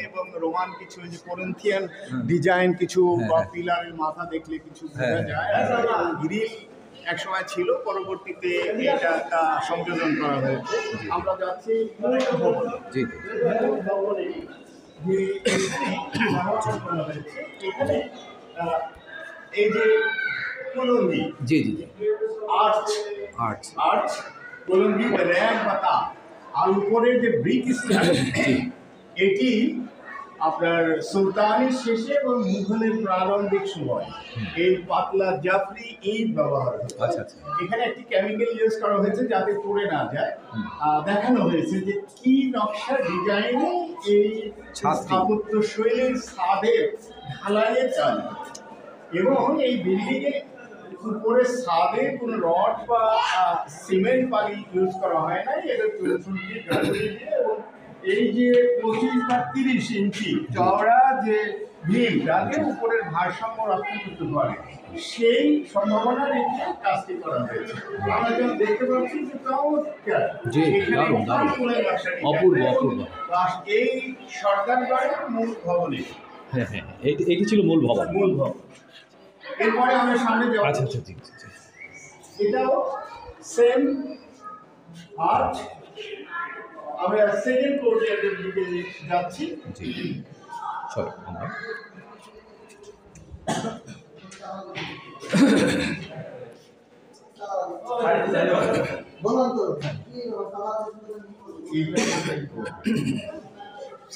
এবং রোমান কিছু যে করিন্থিয়ান ডিজাইন কিছু পিলারের মাথা দেখলে কিছু বোঝা যায়। গ্রিল একসময় ছিল, পরবর্তীতে এটা একটা সংযোজন করা হয়েছে। আমরা যাচ্ছি এখানে এই যে কলম্বি আর্চ কলম্বি র্যাক বা তা আর উপরের যে ব্রিক এটি আপনার সুলতানের শেষে এবং মুঘলের প্রারম্ভিক সময় এই পাতলা জাফরি ইট ব্যবহার হয়েছে। আচ্ছা আচ্ছা। এখানে একটি কেমিক্যাল ইউজ করা হয়েছে যাতে পড়ে না যায়। দেখানো হয়েছে যে কি নকশা ডিজাইনে এই স্থাপত্য শৈলীর ছাদের ঢালাইয়ের কাজ এবং এই বিল্ডিংয়ে উপরে ছাদে কোনো রড বা সিমেন্ট বালি ইউজ করা হয় না। এটা এই যে 25 বা 30 ইঞ্চি চওড়া যে ভীম যাতে উপরের ভারসাম্য রক্ষা করতে পারে সেই সম্ভাবনা রেখে কাজটি করা হয়েছে। আমরা যেমন দেখতে পাচ্ছি যে অপূর্ব এই সরকার বাড়ির মূল ভবনে। হ্যাঁ, এটি ছিল মূল ভবন। এরপরে আমরা সামনে যাব। আচ্ছা, এটাও সেম আর্চ। আমরা সেকেন্ড কোর্টিয়ারের দিকে যাচ্ছি।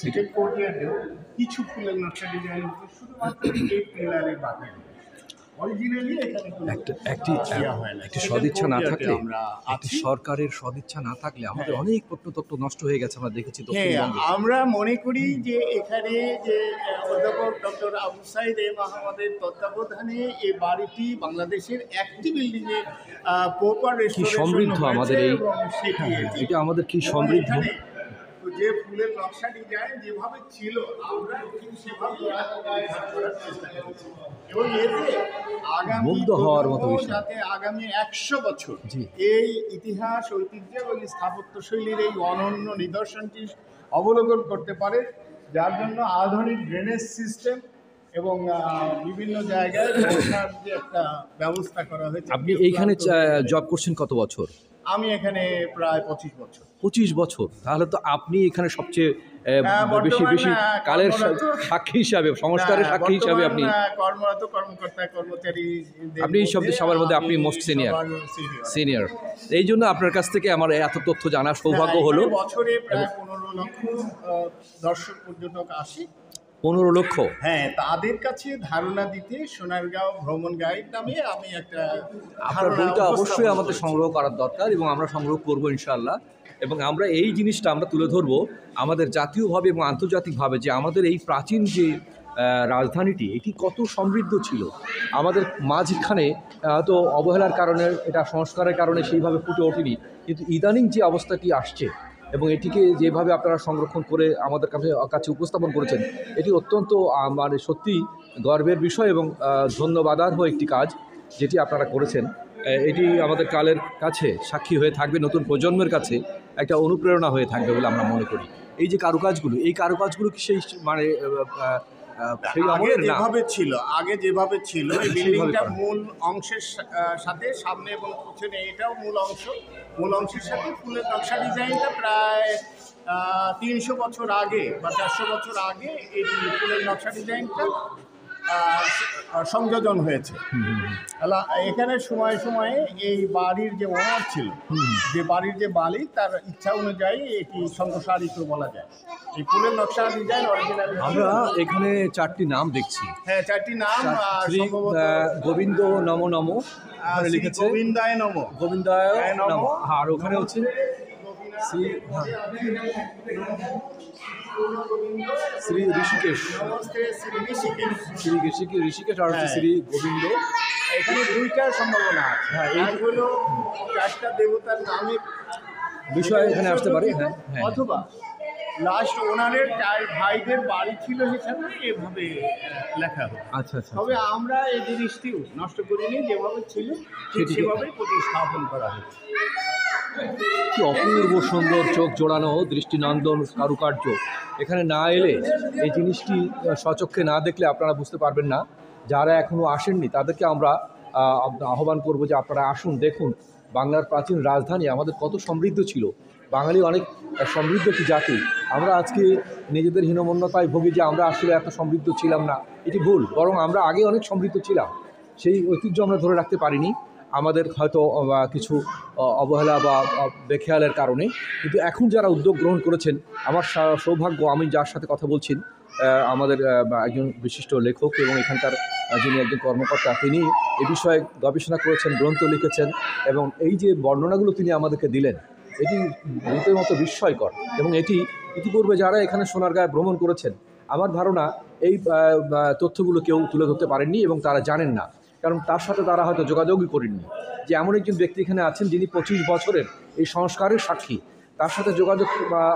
সেকেন্ড কোর্টিয়ারেও কিছু ফুলের নকশা ডিজাইন শুধুমাত্র এই পিলারের বাকি। একটি সদিচ্ছা না থাকলে, একটি সরকারের সদিচ্ছা না থাকলে আমাদের অনেক প্রত্নতত্ত্ব নষ্ট হয়ে গেছে। আমরা দেখেছি। আমরা মনে করি যে এখানে যে অধ্যাপক ডক্টর আবু সাইদ আহমদের তত্ত্বাবধানে এই বাড়িটি বাংলাদেশের একটি বিল্ডিংয়ে প্রপার সমৃদ্ধ। আমাদের এটা আমাদের কি সমৃদ্ধ। যে ফুলের নকশা ডিজাইন যেভাবে ছিল আমরা ঠিক সেভাবে এবং এতে মুগ্ধ হওয়ার মতো যাতে আগামী 100 বছর এই ইতিহাস ঐতিহ্য এবং স্থাপত্য শৈলীর এই অনন্য নিদর্শনটি অবলোকন করতে পারে, যার জন্য আধুনিক ড্রেনেজ সিস্টেম এবং বিভিন্ন জায়গায় যে একটা ব্যবস্থা করা হয়েছে। আপনি এইখানে জব করছেন কত বছর? আমি এখানে প্রায় 25 বছর। 25 বছর। তাহলে তো আপনি এখানে সবচেয়ে বেশি কালের সাক্ষী হিসাবে, সংস্কারের সাক্ষী হিসাবে আপনি কর্মরত কর্মকর্তা কর্মচারী আপনি সবার মধ্যে আপনি মোস্ট সিনিয়র। এই জন্য আপনার কাছ থেকে আমার এত তথ্য জানার সৌভাগ্য হলো। বছরে প্রায় 15 লক্ষ দর্শক পর্যটক আসে। 15 লক্ষ। হ্যাঁ, তাদের কাছে ধারণা দিতে সোনারগাঁও ভ্রমণ গাইড নামে আমি একটা আপনার বইটা অবশ্যই আমাদের সংগ্রহ করার দরকার এবং আমরা সংগ্রহ করবো ইনশাআল্লাহ। এবং আমরা এই জিনিসটা আমরা তুলে ধরবো আমাদের জাতীয়ভাবে এবং আন্তর্জাতিকভাবে যে আমাদের এই প্রাচীন যে রাজধানীটি এটি কত সমৃদ্ধ ছিল। আমাদের মাঝখানে তো অবহেলার কারণে, এটা সংস্কারের কারণে সেইভাবে ফুটে ওঠেনি, কিন্তু ইদানিং যে অবস্থাটি আসছে এবং এটিকে যেভাবে আপনারা সংরক্ষণ করে আমাদের কাছে উপস্থাপন করেছেন, এটি অত্যন্ত মানে সত্যি গর্বের বিষয় এবং ধন্যবাদার্হ একটি কাজ যেটি আপনারা করেছেন। এটি আমাদের কালের কাছে সাক্ষী হয়ে থাকবে, নতুন প্রজন্মের কাছে একটা অনুপ্রেরণা হয়ে থাকবে বলে আমরা মনে করি। এই যে কারুকাজগুলো কি সেই মানে আগে যেভাবে ছিল এই বিল্ডিংটা মূল অংশের সাথে সামনে এবং পিছনে এটাও মূল অংশের সাথে ফুলের নকশা ডিজাইনটা প্রায় 300 বছর আগে বা 400 বছর আগে এই ফুলের নকশা ডিজাইনটা সংযোজন হয়েছে। এখানে সময়ে সময়ে এই বাড়ির যে ওনার ছিল, যে বাড়ির যে মালিক, তার ইচ্ছা অনুযায়ী এটি সম্প্রসারিত বলা যায়। এই ফুলের নকশা ডিজাইন অরিজিনাল। আমরা এখানে 4টি নাম দেখছি। হ্যাঁ, 4টি নাম। গোবিন্দ নমো নমো লিখেছে, গোবিন্দায় নমো, গোবিন্দায় নমো। আর ওখানে হচ্ছে শ্রী ঋষিকেশ, ঋষিকেশ আর হচ্ছে শ্রী গোবিন্দ। এখানে 2টার সম্ভাবনা আছে। হ্যাঁ, এই হলো 4টা দেবতার নামে বিষয় এখানে আসতে পারে। হ্যাঁ, অথবা লাস্ট ওনারের 4 ভাইদের বাড়ি ছিল হিসাবে এভাবে লেখা হয়। আচ্ছা। তবে আমরা এই জিনিসটিও নষ্ট করিনি, যেভাবে ছিল সেভাবে প্রতিস্থাপন করা হয়েছে। কি অপূর্ব সুন্দর, চোখ জোড়ানো, দৃষ্টিনন্দন কারুকার্য এখানে না এলে এই জিনিসটি স্বচক্ষে না দেখলে আপনারা বুঝতে পারবেন না। যারা এখনও আসেননি তাদেরকে আমরা আহ্বান করব যে আপনারা আসুন, দেখুন বাংলার প্রাচীন রাজধানী আমাদের কত সমৃদ্ধ ছিল। বাঙালি অনেক সমৃদ্ধ একটি জাতি। আমরা আজকে নিজেদের হীনমন্যতায় ভুগি যে আমরা আসলে এত সমৃদ্ধ ছিলাম না, এটি ভুল। বরং আমরা আগে অনেক সমৃদ্ধ ছিলাম, সেই ঐতিহ্য আমরা ধরে রাখতে পারিনি আমাদের হয়তো কিছু অবহেলা বা বেখেয়ালের কারণে। কিন্তু এখন যারা উদ্যোগ গ্রহণ করেছেন, আমার সৌভাগ্য, আমি যার সাথে কথা বলছি আমাদের একজন বিশিষ্ট লেখক এবং এখানকার যিনি একজন কর্মকর্তা, তিনি এ বিষয়ে গবেষণা করেছেন, গ্রন্থ লিখেছেন এবং এই যে বর্ণনাগুলো তিনি আমাদেরকে দিলেন এটি ভূতের মতো বিস্ময়কর। এবং এটি ইতিপূর্বে যারা এখানে সোনারগাঁয়ে ভ্রমণ করেছেন, আমার ধারণা এই তথ্যগুলো কেউ তুলে ধরতে পারেননি এবং তারা জানেন না, কারণ তার সাথে তারা হয়তো যোগাযোগই করেননি। যে এমন একজন ব্যক্তি এখানে আছেন যিনি 25 বছরের এই সংস্কারের সাক্ষী, তার সাথে যোগাযোগ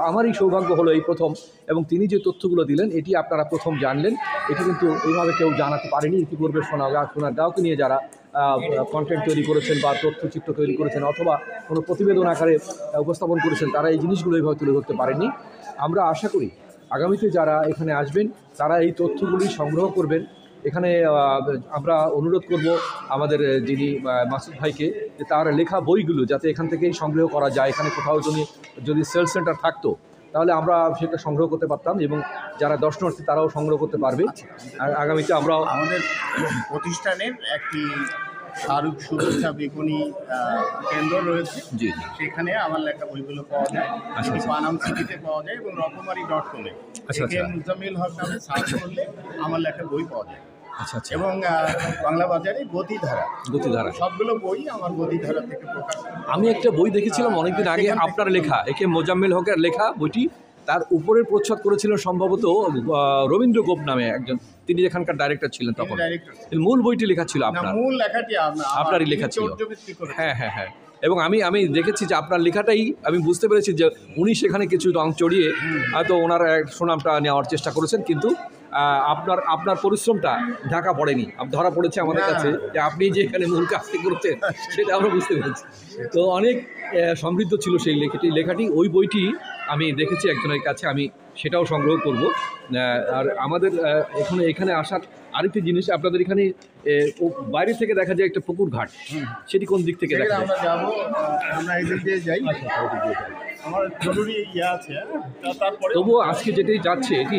আমারই সৌভাগ্য হলো এই প্রথম। এবং তিনি যে তথ্যগুলো দিলেন এটি আপনারা প্রথম জানলেন। এটি কিন্তু এইভাবে কেউ জানাতে পারেনি ইতিপূর্বে। সোনারগাঁওকে নিয়ে যারা কন্টেন্ট তৈরি করেছেন বা তথ্যচিত্র তৈরি করেছেন অথবা কোনো প্রতিবেদন আকারে উপস্থাপন করেছেন, তারা এই জিনিসগুলো এইভাবে তুলে ধরতে পারেননি। আমরা আশা করি আগামীতে যারা এখানে আসবেন তারা এই তথ্যগুলি সংগ্রহ করবেন। এখানে আমরা অনুরোধ করব আমাদের যিনি মাসুদ ভাইকে, যে তার লেখা বইগুলো যাতে এখান থেকেই সংগ্রহ করা যায়। এখানে কোথাও যদি সেল সেন্টার থাকতো তাহলে আমরা সেটা সংগ্রহ করতে পারতাম এবং যারা দর্শনার্থী তারাও সংগ্রহ করতে পারবে। আর আগামীতে আমরা আমাদের প্রতিষ্ঠানের একটি শাহরুখ শুভেচ্ছা বিপণী কেন্দ্র রয়েছে, জি সেখানে আমার লেখা বইগুলো পাওয়া যায়। পানাম সিটিতে পাওয়া যায় এবং রকমারি.com-এ মুজাম্মিল হক নামে সার্চ করলে আমার লেখা বই পাওয়া যায়। এবং বাংলা বাজারে গতিধারা সবগুলো বই আমার গতিধারা থেকে প্রকাশ। আমি একটা বই দেখেছিলাম অনেকদিন আগে আপনার লেখা, একে মোজাম্মেল হকের লেখা বইটি, তার উপরের প্রচ্ছদ করেছিলেন সম্ভবত রবীন্দ্র গোপ নামে একজন, তিনি এখানকার ডাইরেক্টর ছিলেন তখন। মূল বইটি লেখা ছিল মূল লেখাটি আপনারই লেখা ছিল। হ্যাঁ হ্যাঁ হ্যাঁ। এবং আমি দেখেছি যে আপনার লেখাটাই, আমি বুঝতে পেরেছি যে উনি সেখানে কিছু রং চড়িয়ে হয়তো ওনার সুনামটা নেওয়ার চেষ্টা করেছেন, কিন্তু আপনার পরিশ্রমটা ঢাকা পড়েনি, ধরা পড়েছে আমাদের কাছে যে আপনি যে এখানে মূল কাজটি করছেন সেটা আমরা বুঝতে পেরেছি। তো অনেক সমৃদ্ধ ছিল সেই লেখাটি। ওই বইটি আমি দেখেছি একজনের কাছে, আমি সেটাও সংগ্রহ করব। আর আমাদের এখানে আসার আরেকটি জিনিস, আপনাদের এখানে বাইরে থেকে দেখা যায় একটা পুকুর ঘাট, সেটি কোন দিক থেকে দেখা যায়? আমরা যাবো, আমরা এই দিক দিয়ে যাই। আমার জরুরি আছে। তারপরে তবুও আজকে যেটাই যাচ্ছে এটি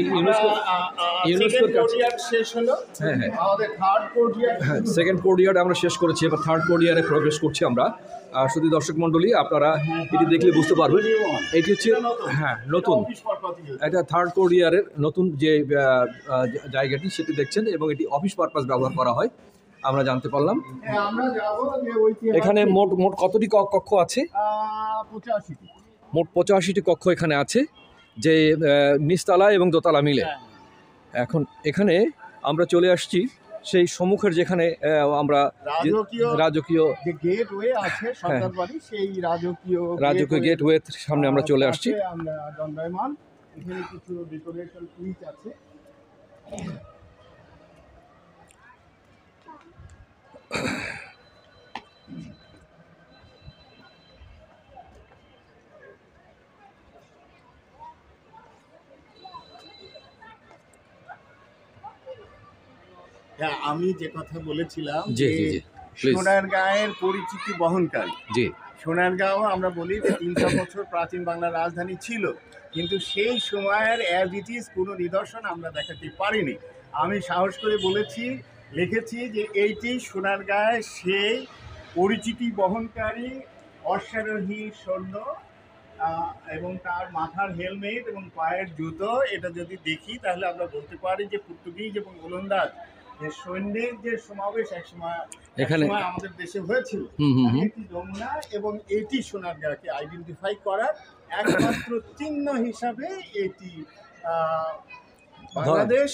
ইউনেস্কোর কাছে শেষ হলো। হ্যাঁ হ্যাঁ, আমাদের থার্ড কোর্টিয়ার, সেকেন্ড কোর্টিয়ার আমরা শেষ করেছি, এবার থার্ড কোর্টিয়ারে প্রবেশ করছি আমরা। শুধু দর্শক মণ্ডলী, আপনারা এটি দেখলে বুঝতে পারবেন এটি হচ্ছে নতুন, এটা থার্ড কোর্টিয়ারের নতুন যে জায়গাটি সেটি দেখছেন, এবং এটি অফিস পারপাস ব্যবহার করা হয় আমরা জানতে পারলাম। এখানে মোট কতটি কক্ষ আছে? 85টি। মোট 85টি কক্ষ এখানে আছে, যে নিচতলা এবং দোতলা মিলে। এখন এখানে আমরা চলে আসছি সেই সম্মুখের, যেখানে আমরা রাজকীয় যে গেটওয়ে আছে সরকারবাড়ি, সেই রাজকীয় গেটওয়ের সামনে আমরা চলে আসছি। আমরা দণ্ডায়মান। এখানে কিছু ডেকোরেশন পিচ আছে। আমি যে কথা বলেছিলাম যে সোনারগাঁয়ের পরিচিতি বহনকারী, সোনারগাঁও আমরা বলি যে 300 বছর প্রাচীন বাংলার রাজধানী ছিল, কিন্তু সেই সময়ের অ্যাজ ইট ইজ কোনো নিদর্শন আমরা দেখাতে পারিনি। আমি সাহস করে বলেছি, লিখেছি যে এইটি সোনারগাঁয়ের সেই পরিচিতি বহনকারী অশ্বারোহী সৈন্য এবং তার মাথার হেলমেট এবং পায়ের জুতো, এটা যদি দেখি তাহলে আমরা বলতে পারি যে পর্তুগিজ এবং ওলন্দাজ যে সৈন্যের যে সমাবেশ একসময় আমাদের দেশে হয়েছিল, এটি যমুনা এবং এটি সোনারগাঁকে আইডেন্টিফাই করার একমাত্র চিহ্ন হিসাবে এটি বাংলাদেশ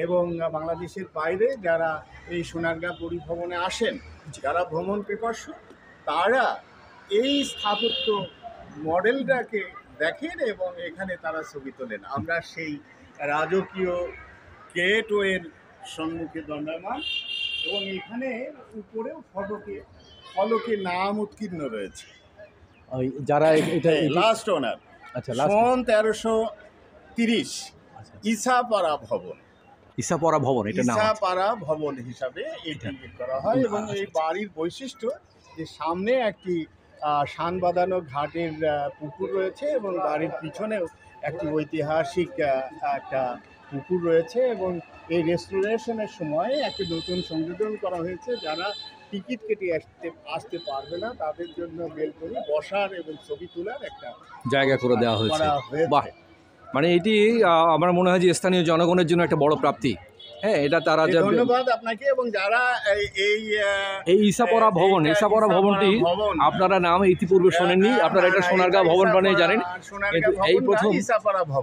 এবং বাংলাদেশের বাইরে যারা এই সোনারগাঁ পরিভ্রমণে আসেন, যারা ভ্রমণ পিপাসু, তারা এই স্থাপত্য মডেলটাকে দেখেন এবং এখানে তারা ছবি তোলেন। আমরা সেই রাজকীয় গেটওয়ের সম্মুখে দণ্ডায়মান, এবং এখানে উপরেও ফলকে নাম উৎকীর্ণ রয়েছে। যারা এটা লাস্ট ওনার, আচ্ছা, সন 1300 30 ইসাপাড়া ভবন। ইসাপাড়া ভবন এটা নাম আছে। ইসাপাড়া ভবন হিসাবে এটি করা হয় এবং এই বাড়ির বৈশিষ্ট্য যে সামনে একটি শান বাঁধানো ঘাটের পুকুর রয়েছে এবং বাড়ির পিছনেও একটি ঐতিহাসিক একটা পুকুর রয়েছে এবং এই রেস্টোরেশনের সময় একটি নতুন সংযোজন করা হয়েছে। যারা টিকিট কেটে আসতে পারবে না তাদের জন্য বেলকনি বসার এবং ছবি তোলার একটা জায়গা করে দেওয়া হয়েছে। বাহ, মানে এটি আমার মনে হয় যে স্থানীয় জনগণের জন্য একটা বড় প্রাপ্তি। হ্যাঁ, এটা তারা ধন্যবাদ আপনাকে। এবং যারা এই ইসাপাড়া ভবনটি আপনারা নাম ইতিপূর্বে শোনেননি, আপনারা এটা সোনারগাঁও ভবন বানিয়ে জানেন, কিন্তু এই প্রথম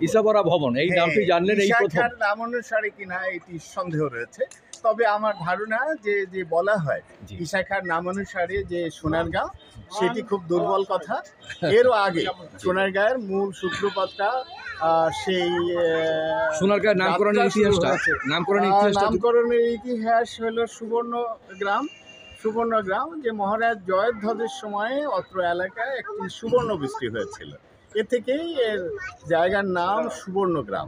ইসাপাড়া ভবন এই নামটি জানলেন এই প্রথম। নাম অনুসারে কিনা এটি সন্দেহ রয়েছে, তবে আমার ধারণা যে বলা হয় ইশাখার নাম অনুসারে যে সোনারগাঁও, সেটি খুব দুর্বল কথা। এরও আগে সোনারগাঁয়ের মূল সূত্রপাতটা সেই সোনারগাঁয়ের নামকরণের ইতিহাস হলো সুবর্ণগ্রাম, যে মহারাজ জয়ধ্বজের সময়ে অত্র এলাকায় একটি সুবর্ণ বৃষ্টি হয়েছিল। এ থেকেই এর জায়গার নাম সুবর্ণগ্রাম।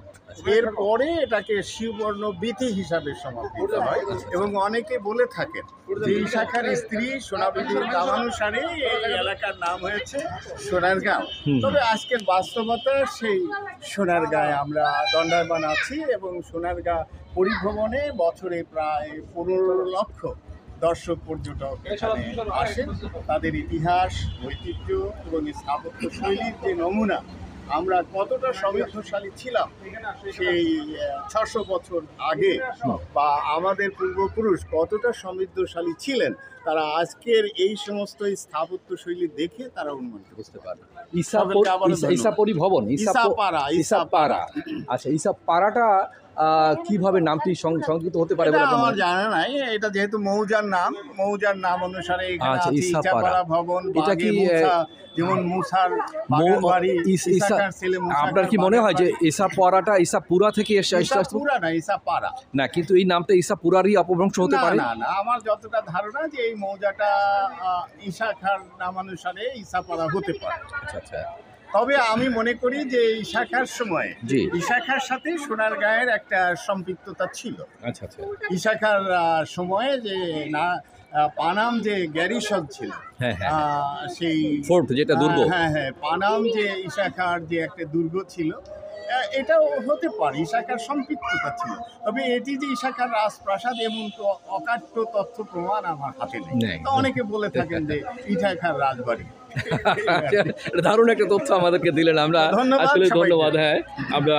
এরপরে এটাকে সুবর্ণ বীথি হিসাবে সমাপিত হয় এবং অনেকে বলে থাকেন যে ইশাখার স্ত্রী সোনাবিধির নামানুসারে এই এলাকার নাম হয়েছে সোনারগাঁও। তবে আজকের বাস্তবতা সেই সোনারগাঁয়ে আমরা দণ্ডায়মান আছি এবং সোনারগাঁ পরিভ্রমণে বছরে প্রায় 15 লক্ষ দর্শক পর্যটক এখানে আসেন। তাদের ইতিহাস, ঐতিহ্য এবং স্থাপত্য শৈলীর যে নমুনা, আমরা কতটা সমৃদ্ধশালী ছিলাম সেই 600 বছর আগে, বা আমাদের পূর্বপুরুষ কতটা সমৃদ্ধশালী ছিলেন, তারা আজকের এই সমস্ত স্থাপত্য শৈলী দেখে তারা অনুমান করতে পারে। ইসাপাড়া। আচ্ছা, ইসাপাড়াটা কিভাবে নামটি সংযুক্ত হতে পারে বলে আমার জানা নাই। এটা যেহেতু মৌজার নাম অনুসারে এখানে আছে ইসাপাড়া ভবন। এটা কি যেমন মুসার বাড়ি, ইসাখার ছেলে মুসা। আপনার কি মনে হয় যে ইসাপাড়াটা ইসাপুরা থেকে এসে? ইসাপুরা না, ইসাপাড়া না, কিন্তু এই নামটা ইসাপুরারই অপভ্রংশ হতে পারে। না, আমার যতটা ধারণা যে এই মৌজাটা ইসাখার নামানুসারে ইসাপাড়া হতে পারে। আচ্ছা। তবে আমি মনে করি যে ইশাখার সময় ইশাখার সাথে সোনারগাঁয়ের একটা সম্পৃক্ততা ছিল। আচ্ছা। ইশাখার সময়ে যে পানাম যে গ্যারিসন ছিল, সেই ফোর্ট যেটা দুর্গ, পানাম যে ইশাখার যে একটা দুর্গ ছিল, এটাও হতে পারে ইশাখার সম্পৃক্ততা ছিল। তবে এটি যে ইশাখার রাজপ্রাসাদ এমন তো অকাট্য তথ্য প্রমাণ আমার হাতে নেই। তো অনেকে বলে থাকেন যে ইশাখার রাজবাড়ি। দারুণ একটা তথ্য আমাদেরকে দিলেন, আমরা আসলে ধন্যবাদ। হ্যাঁ, আমরা